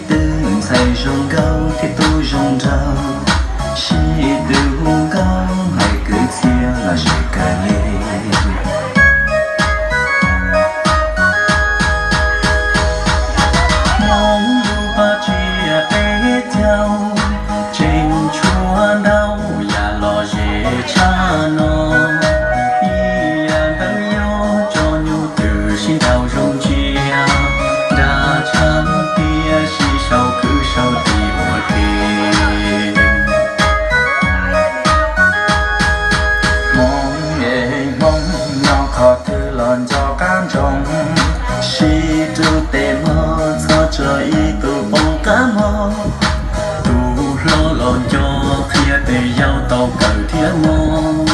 từ say rong cao thì tôi rong rao chỉ từ hung cao hay cứ chia là chỉ cả lên mong yêu ba chia bé theo trên chúa đau và lo dễ cha nó yên bao yêu cho nhu từ xin đau rong chia đã chán tia chỉ sau cứ sau thì một đêm mong nghe mong nó khó thư lon cho cán trồng chỉ tu tê mơ cho trời tu bông cá mơ tu lo lon cho phía tê giao tàu cờ thiên mong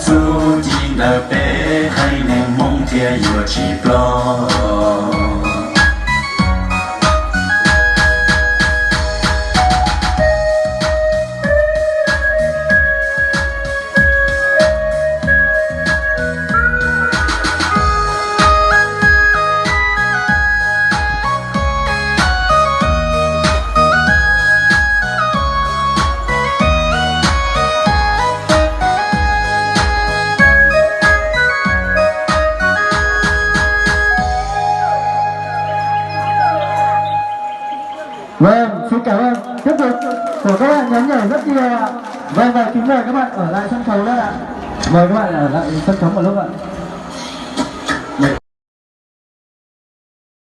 dù chỉ là bé hay nên mong thia vừa chỉ lo Vâng, xin cảm ơn tiếp tục của các bạn nhóm nhảy rất nhiều ạ. Vâng, và kính mời các bạn ở lại sân khấu đó ạ. Mời các bạn ở lại sân khấu một lúc ạ.